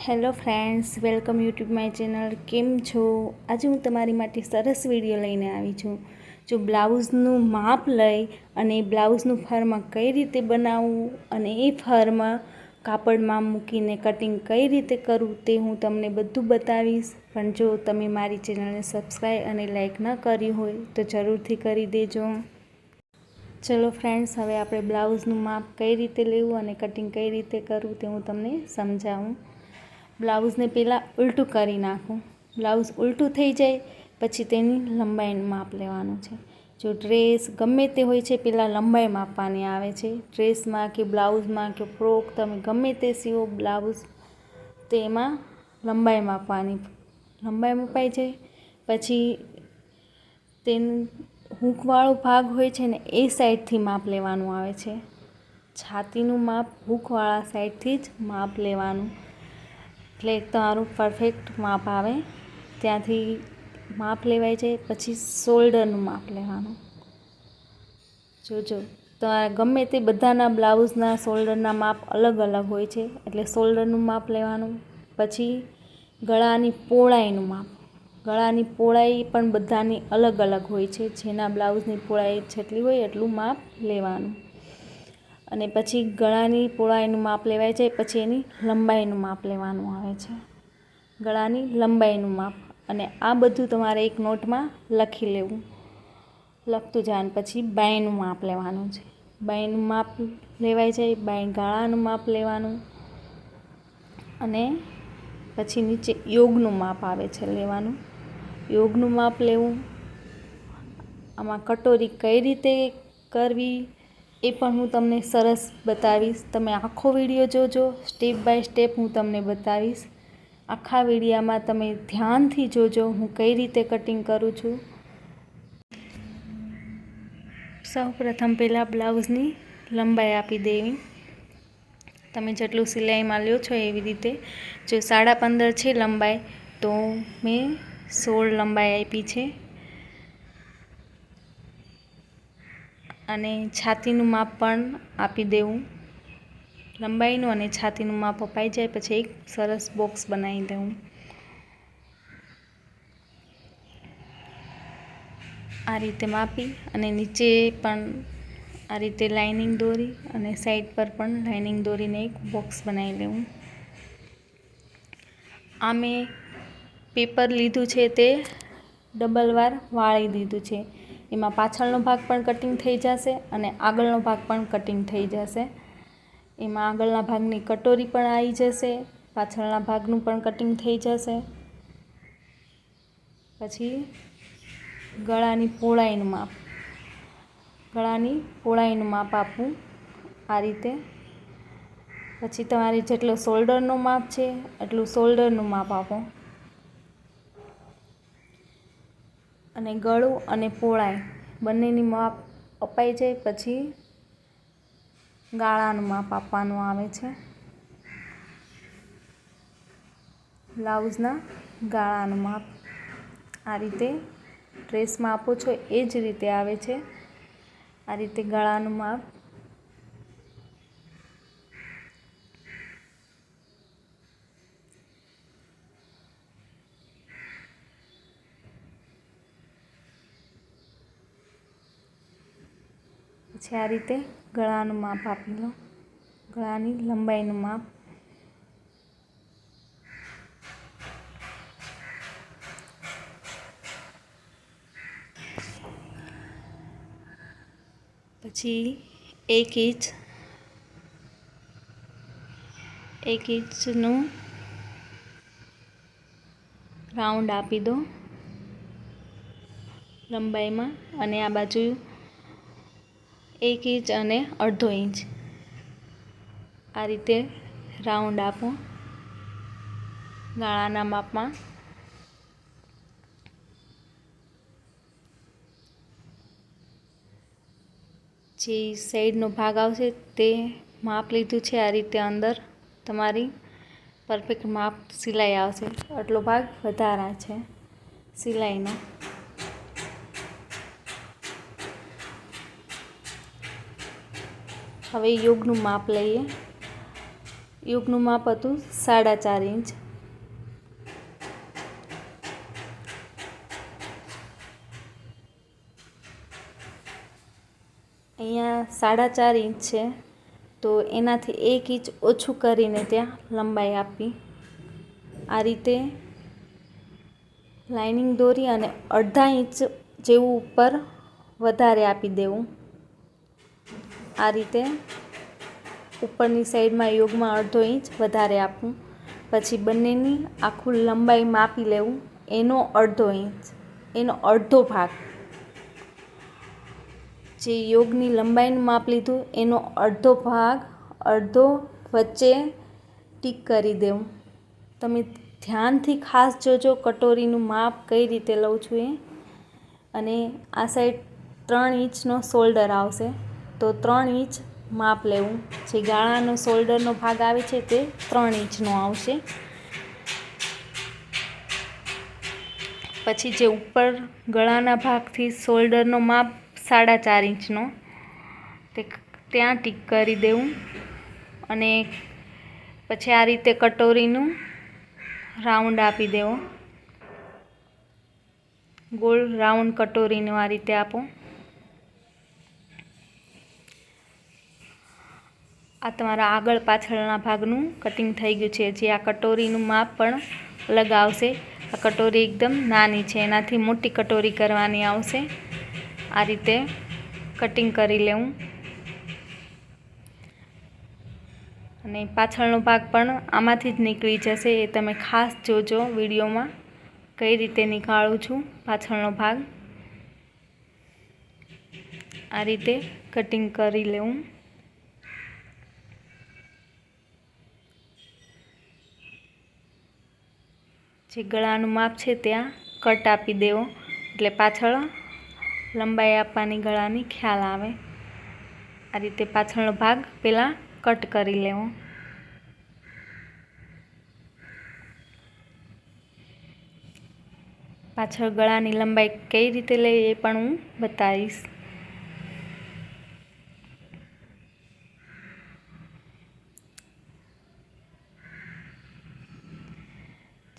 Hello friends, welcome YouTube my channel. કેમ છો? આજે હું તમારી માટે સરસ વિડીયો લઈને આવી છું. જો બ્લાઉઝનું માપ લઈ અને બ્લાઉઝનું ફરમાં કઈ રીતે બનાવવું અને એ ફરમાં કાપડમાં મૂકીને કટિંગ કઈ રીતે કરવું તે હું તમને બધું બતાવીશ. પણ જો તમે મારી ચેનલને સબસ્ક્રાઈબ અને લાઈક ન કરી હોય તો જરૂરથી કરી દેજો. ચલો ફ્રેન્ડ્સ, હવે આપણે બ્લાઉઝનું માપ કઈ રીતે લેવું અને કટિંગ કઈ રીતે કરવું તે હું તમને સમજાવું. બ્લાઉઝને પહેલાં ઉલટું કરી નાખું. બ્લાઉઝ ઉલટું થઈ જાય પછી તેની લંબાઈનું માપ લેવાનું છે. જો ડ્રેસ ગમે તે હોય છે, પહેલાં લંબાઈ માપવાની આવે છે. ડ્રેસમાં કે બ્લાઉઝમાં કે ફ્રોક તમે ગમે તે સીવો બ્લાઉઝ, તેમાં લંબાઈ માપવાની. લંબાઈ મપાઈ જાય પછી તેનું હૂંકવાળો ભાગ હોય છે ને, એ સાઈડથી માપ લેવાનું આવે છે. છાતીનું માપ હૂંકવાળા સાઈડથી જ માપ લેવાનું, એટલે તમારું પરફેક્ટ માપ આવે. ત્યાંથી માપ લેવાઈ જાય પછી શોલ્ડરનું માપ લેવાનું. જોજો, તમારા ગમે તે બધાના બ્લાઉઝના શોલ્ડરના માપ અલગ અલગ હોય છે, એટલે શોલ્ડરનું માપ લેવાનું. પછી ગળાની પહોળાઈનું માપ. ગળાની પહોળાઈ પણ બધાની અલગ અલગ હોય છે. જેના બ્લાઉઝની પહોળાઈ જેટલી હોય એટલું માપ લેવાનું. અને પછી ગળાની પહોળાઈનું માપ લેવાઈ જાય પછી એની લંબાઈનું માપ લેવાનું આવે છે. ગળાની લંબાઈનું માપ. અને આ બધું તમારે એક નોટમાં લખી લેવું. લખતું જવાનું. પછી બાંયનું માપ લેવાનું છે. બાંયનું માપ લેવાઈ જાય, બાંય ગાળાનું માપ લેવાનું. અને પછી નીચે યોગનું માપ આવે છે લેવાનું. યોગનું માપ લેવું. આમાં કટોરી કઈ રીતે કરવી એ પણ હું તમને સરસ બતાવીશ. તમે આખો વિડીયો જોજો, સ્ટેપ બાય સ્ટેપ હું તમને બતાવીશ. આખા વિડીયામાં તમે ધ્યાનથી જોજો હું કઈ રીતે કટિંગ કરું છું. સૌપ્રથમ પહેલાં બ્લાઉઝની લંબાઈ આપી દેવી. તમે જેટલું સિલાઈમાં લ્યો છો એવી રીતે. જો 15.5 છે લંબાઈ, તો મેં 16 લંબાઈ આપી છે. અને છાતીનું માપ પણ આપી દેવું. લંબાઈનું અને છાતીનું માપ અપાઈ જાય પછી એક સરસ બોક્સ બનાવી દેવું. આ રીતે માપી અને નીચે પણ આ રીતે લાઇનિંગ દોરી અને સાઈડ પર પણ લાઇનિંગ દોરીને એક બોક્સ બનાવી લેવું. આ મેં પેપર લીધું છે તે ડબલ વાર વાળી દીધું છે. એમાં પાછળનો ભાગ પણ કટિંગ થઈ જશે અને આગળનો ભાગ પણ કટિંગ થઈ જશે. એમાં આગળના ભાગની કટોરી પણ આવી જશે, પાછળના ભાગનું પણ કટિંગ થઈ જશે. પછી ગળાની પહોળાઈનું માપ. ગળાની પહોળાઈનું માપ આપવું આ રીતે. પછી તમારે જેટલો શોલ્ડરનું માપ છે એટલું શોલ્ડરનું માપ આપો. અને ગળું અને પહોળાઈ બંનેની માપ અપાઈ જાય પછી ગાળાનું માપ આપવાનું આવે છે. બ્લાઉઝના ગાળાનું માપ આ રીતે ડ્રેસમાં આપો છો એ જ રીતે આવે છે. આ રીતે ગળાનું માપ. પછી આ રીતે ગળાનું માપ આપી લો. ગળાની લંબાઈનું માપ. પછી 1 ઇંચનું રાઉન્ડ આપી દો લંબાઈમાં. અને આ બાજુ 1 ઇંચ અને અડધો ઇંચ આ રીતે રાઉન્ડ આપો ગાળાના માપમાં. જે સાઈડનો ભાગ આવશે તે માપ લીધું છે. આ રીતે અંદર તમારી પરફેક્ટ માપ સિલાઈ આવશે. આટલો ભાગ વધારા છે સિલાઈનો. હવે યોગનું માપ લઈએ. યોગનું માપ હતું 4.5 ઇંચ. અહીંયા 4.5 ઇંચ છે, તો એનાથી 1 ઇંચ ઓછું કરીને ત્યાં લંબાઈ આપવી. આ રીતે લાઇનિંગ દોરી અને 1/2 ઇંચ જેવું ઉપર વધારે આપી દેવું. આ રીતે ઉપરની સાઈડમાં યોગમાં 1/2 ઇંચ વધારે આપવું. પછી બંનેની આખું લંબાઈ માપી લેવું. એનો 1/2 ઇંચ, એનો અડધો ભાગ, જે યોગની લંબાઈનું માપ લીધું એનો અડધો ભાગ, અડધો વચ્ચે ટીક કરી દેવું. તમે ધ્યાનથી ખાસ જોજો કટોરીનું માપ કઈ રીતે લઉં છું એ. અને આ સાઈડ 3 ઇંચનો શોલ્ડર આવશે, તો 3 ઇંચ માપ લેવું. જે ગાળાનો શોલ્ડરનો ભાગ આવે છે તે 3 ઇંચનો આવશે. પછી જે ઉપર ગળાના ભાગથી શોલ્ડરનો માપ 4.5 ઇંચનો, તે ત્યાં ટીક કરી દેવું. અને પછી આ રીતે કટોરીનું રાઉન્ડ આપી દેવો. ગોળ રાઉન્ડ કટોરીનું આ રીતે આપો. આ તમારા આગળ પાછળના ભાગનું કટિંગ થઈ ગયું છે. જે આ કટોરીનું માપ પણ અલગ આવશે. આ કટોરી એકદમ નાની છે, એનાથી મોટી કટોરી કરવાની આવશે. આ રીતે કટિંગ કરી લેવું. અને પાછળનો ભાગ પણ આમાંથી જ નીકળી જશે, એ તમે ખાસ જોજો વિડીયોમાં કઈ રીતે નીકાળું છું પાછળનો ભાગ. આ રીતે કટિંગ કરી લેવું. જે ગળાનું માપ છે ત્યાં કટ આપી દેવો, એટલે પાછળ લંબાઈ આપવાની ગળાની ખ્યાલ આવે. આ રીતે પાછળનો ભાગ પહેલાં કટ કરી લેવો. પાછળ ગળાની લંબાઈ કઈ રીતે લઈ એ પણ હું બતાવીશ.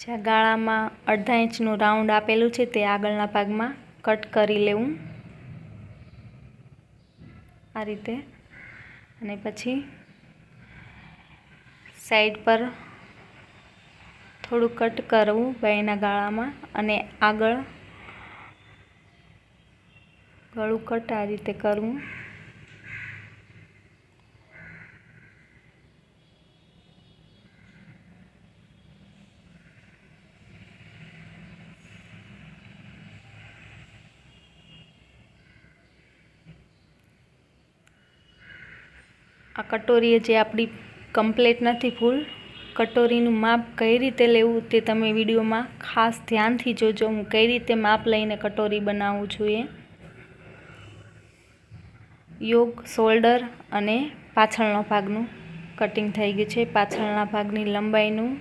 જ્યાં ગાળામાં 1/2 ઇંચનું રાઉન્ડ આપેલું છે તે આગળના ભાગમાં કટ કરી લેવું. આ રીતે. અને પછી સાઈડ પર થોડું કટ કરવું બાયના ગાળામાં, અને આગળ ગળું કટ આ રીતે કરવું. આ કટોરી જે આપણી કમ્પ્લીટ નથી ફૂલ. કટોરીનું માપ કઈ રીતે લેવું તે તમે વિડીયોમાં ખાસ ધ્યાનથી જોજો. હું કઈ રીતે માપ લઈને કટોરી બનાવું છું એ. યોગ, શોલ્ડર અને પાછળનો ભાગનું કટિંગ થઈ ગયું છે. પાછળના ભાગની લંબાઈનું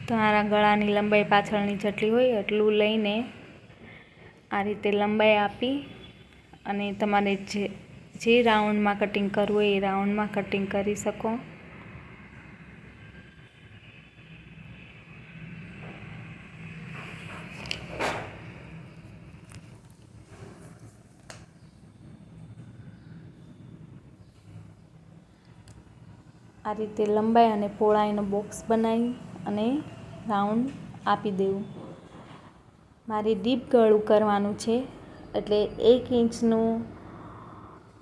તમારા ગળાની લંબાઈ પાછળની જેટલી હોય એટલું લઈને આ રીતે લંબાઈ આપી અને તમારે જે રાઉન્ડમાં કટિંગ કરવું હોય એ રાઉન્ડમાં કટિંગ કરી શકો. આ રીતે લંબાઈ અને પહોળાઈનો બોક્સ બનાવી અને રાઉન્ડ આપી દેવું. મારે ડીપ ગળું કરવાનું છે, એટલે 1 ઇંચનું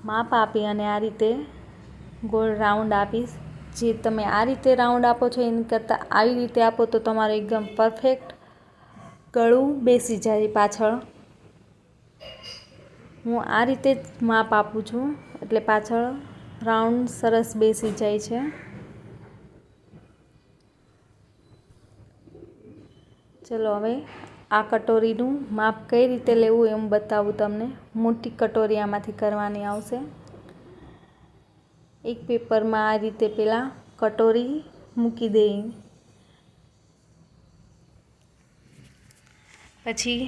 માપ આપી અને આ રીતે ગોળ રાઉન્ડ આપીશ. જે તમે આ રીતે રાઉન્ડ આપો છો એની કરતાં આવી રીતે આપો તો તમારું એકદમ પરફેક્ટ ગળું બેસી જાય પાછળ. હું આ રીતે જ માપ આપું છું, એટલે પાછળ રાઉન્ડ સરસ બેસી જાય છે. ચલો હવે આ કટોરીનું માપ કઈ રીતે લેવું એમ બતાવું તમને. મોટી કટોરી આમાંથી કરવાની આવશે. એક પેપરમાં આ રીતે પહેલાં કટોરી મૂકી દઈ, પછી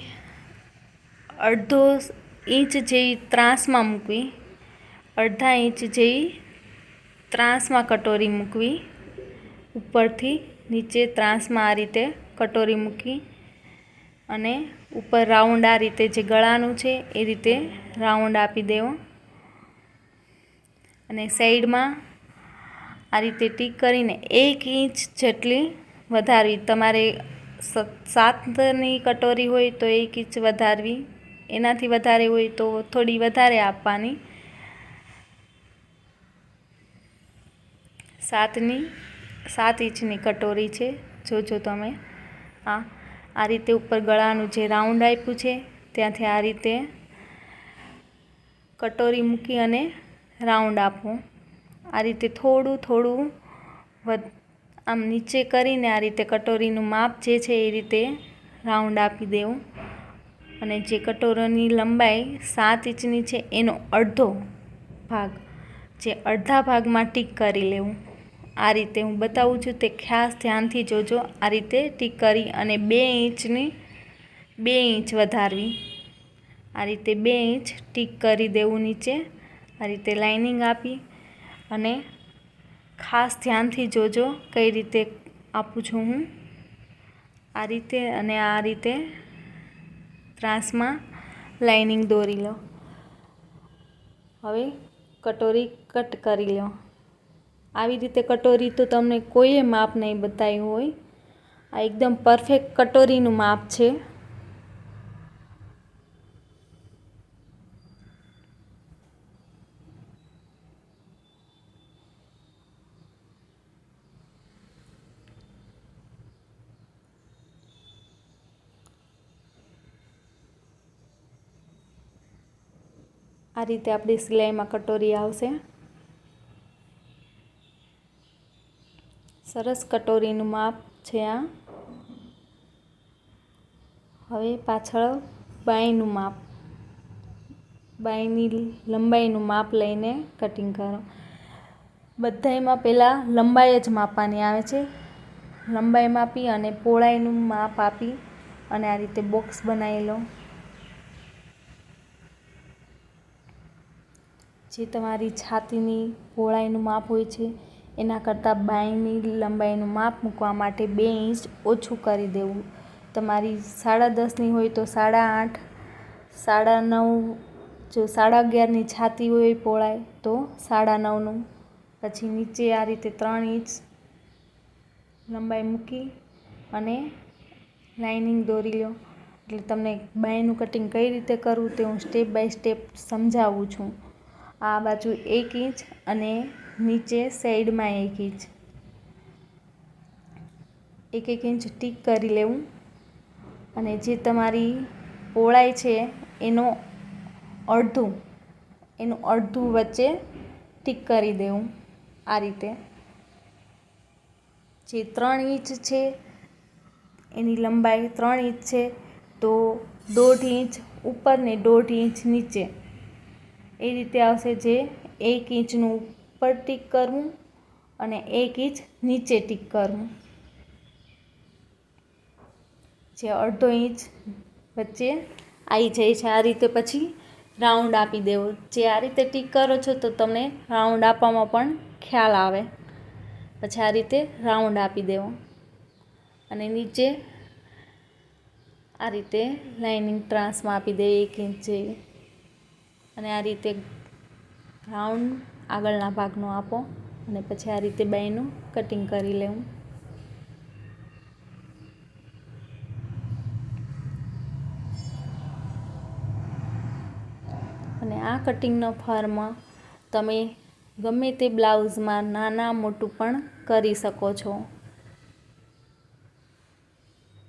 1/2 ઇંચ જેવી ત્રાસમાં મૂકવી, 1/2 ઇંચ જેવી ત્રાસમાં કટોરી મૂકવી, ઉપરથી નીચે ત્રાસમાં આ રીતે કટોરી મૂકી અને ઉપર રાઉન્ડ આ રીતે જે ગળાનું છે એ રીતે રાઉન્ડ આપી દેવો અને સાઈડમાં આ રીતે ટીક કરીને 1 ઇંચ જેટલી વધારવી. તમારે 7ની કટોરી હોય તો 1 ઇંચ વધારવી, એનાથી વધારે હોય તો થોડી વધારે આપવાની. 7 ઇંચની કટોરી છે, જોજો તમે. આ રીતે ઉપર ગળાનું જે રાઉન્ડ આપ્યું છે ત્યાંથી આ રીતે કટોરી મૂકી અને રાઉન્ડ આપો. આ રીતે થોડું થોડું આમ નીચે કરીને આ રીતે કટોરીનું માપ જે છે એ રીતે રાઉન્ડ આપી દેવું અને જે કટોરીની લંબાઈ 7 ઇંચની છે એનો અડધો ભાગ, જે અડધા ભાગમાં ટીક કરી લેવું. આ રીતે હું બતાવું છું તે ખાસ ધ્યાનથી જોજો. આ રીતે ટીક કરી અને 2 ઇંચ વધારવી. આ રીતે 2 ઇંચ ટીક કરી દેવું નીચે. આ રીતે લાઇનિંગ આપી અને ખાસ ધ્યાનથી જોજો કઈ રીતે આપું છું હું. આ રીતે અને આ રીતે ત્રાસમાં લાઇનિંગ દોરી લો. હવે કટોરી કટ કરી લો. આવી રીતે કટોરી તો તમને કોઈએ માપ નહીં બતાવ્યું હોય. આ એકદમ પરફેક્ટ કટોરીનું માપ છે. આ રીતે આપણી સિલાઈમાં કટોરી આવશે. સરસ કટોરીનું માપ છે આ. હવે પાછળ બાંયનું માપ, બાંયની લંબાઈનું માપ લઈને કટિંગ કરો. બધાયમાં પહેલાં લંબાઈ જ માપવાની આવે છે. લંબાઈ માપી અને પહોળાઈનું માપ આપી અને આ રીતે બોક્સ બનાવી લો. જે તમારી છાતીની પહોળાઈનું માપ હોય છે એના કરતાં બાંયની લંબાઈનું માપ મૂકવા માટે 2 ઇંચ ઓછું કરી દેવું. તમારી 10.5ની હોય તો 8.5, 9.5, જો 11.5ની છાતી હોય પહોળાઈ તો 9.5નું. પછી નીચે આ રીતે 3 ઇંચ લંબાઈ મૂકી અને લાઇનિંગ દોરી લો. એટલે તમને બાંયનું કટિંગ કઈ રીતે કરવું તે હું સ્ટેપ બાય સ્ટેપ સમજાવું છું. આ બાજુ 1 ઇંચ અને નીચે સાઈડમાં 1 ઇંચ, 1 ઇંચ ટીક કરી લેવું અને જે તમારી પહોળાઈ છે એનું અડધું વચ્ચે ટીક કરી દેવું. આ રીતે જે 3 ઇંચ છે એની લંબાઈ 3 ઇંચ છે તો 1.5 ઇંચ ઉપર ને 1.5 ઇંચ નીચે એ રીતે આવશે. જે 1 ઇંચનું ઉપર ટીક કરવું અને 1 ઇંચ નીચે ટીક કરવું. જે 1/2 ઇંચ વચ્ચે આવી જાય છે. આ રીતે પછી રાઉન્ડ આપી દેવો. જે આ રીતે ટીક કરો છો તો તમને રાઉન્ડ આપવામાં પણ ખ્યાલ આવે. પછી આ રીતે રાઉન્ડ આપી દેવો અને નીચે આ રીતે લાઇનિંગ ત્રાસમાં આપી દે 1 ઇંચ જેવી અને આ રીતે રાઉન્ડ આગળના ભાગનો આપો અને પછી આ રીતે બાયનું કટિંગ કરી લેવું. અને આ કટિંગનો ફર્મ તમે ગમે તે બ્લાઉઝમાં નાના મોટું પણ કરી શકો છો.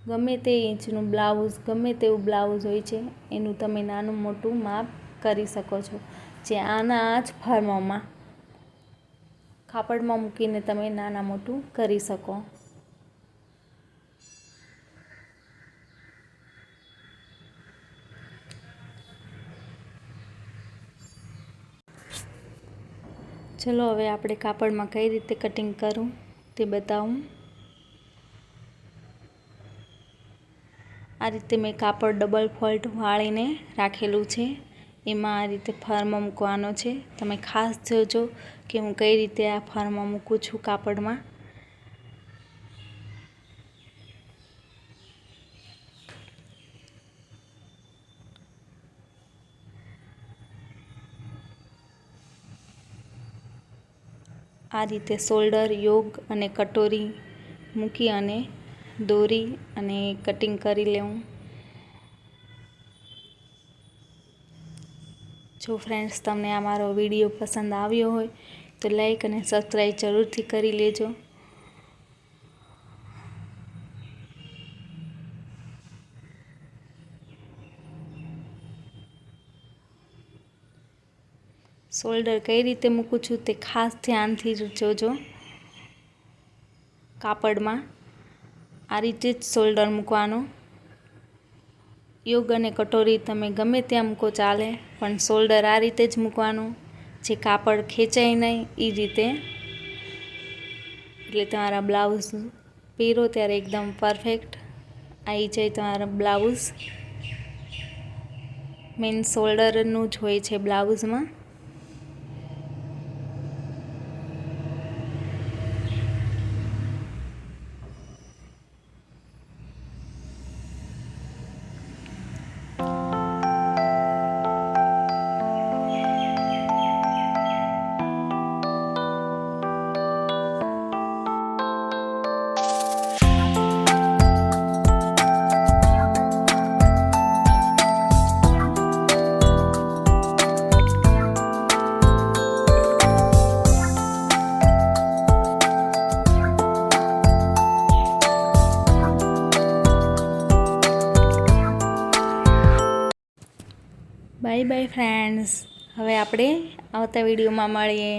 ગમે તે ઇંચનું બ્લાઉઝ, ગમે તેવું બ્લાઉઝ હોય છે એનું તમે નાનું મોટું માપ કરી શકો છો. જે આના જ ફર્મમાં કાપડમાં મૂકીને તમે નાના મોટું કરી શકો. ચલો હવે આપણે કાપડમાં કઈ રીતે કટિંગ કરું તે બતાવું. આ રીતે મેં કાપડ ડબલ ફોલ્ડ વાળીને રાખેલું છે. એમાં આ રીતે ફરમાં મૂકવાનો છે. તમે ખાસ જોજો કે હું કઈ રીતે આ ફરમાં મૂકું છું કાપડમાં. આ રીતે શોલ્ડર, યોગ અને કટોરી મૂકી અને દોરી અને કટિંગ કરી લેવું. જો ફ્રેન્ડ્સ તમને આ મારો વિડીયો પસંદ આવ્યો હોય તો લાઈક અને સબસ્ક્રાઈબ જરૂરથી કરી લેજો. શોલ્ડર કઈ રીતે મૂકું છું તે ખાસ ધ્યાનથી જોજો. કાપડમાં આ રીતે જ શોલ્ડર મૂકવાનો. યોગ અને કટોરી તમે ગમે ત્યાં મૂકો ચાલે, પણ શોલ્ડર આ રીતે જ મૂકવાનું, જે કાપડ ખેંચાય નહીં એ રીતે. એટલે તમારા બ્લાઉઝ પહેરો ત્યારે એકદમ પરફેક્ટ આવી જાય તમારા બ્લાઉઝ. મેઇન શોલ્ડરનું જ હોય છે બ્લાઉઝમાં. Bye bye friends. હવે આપણે આવતા વિડીયોમાં મળીએ.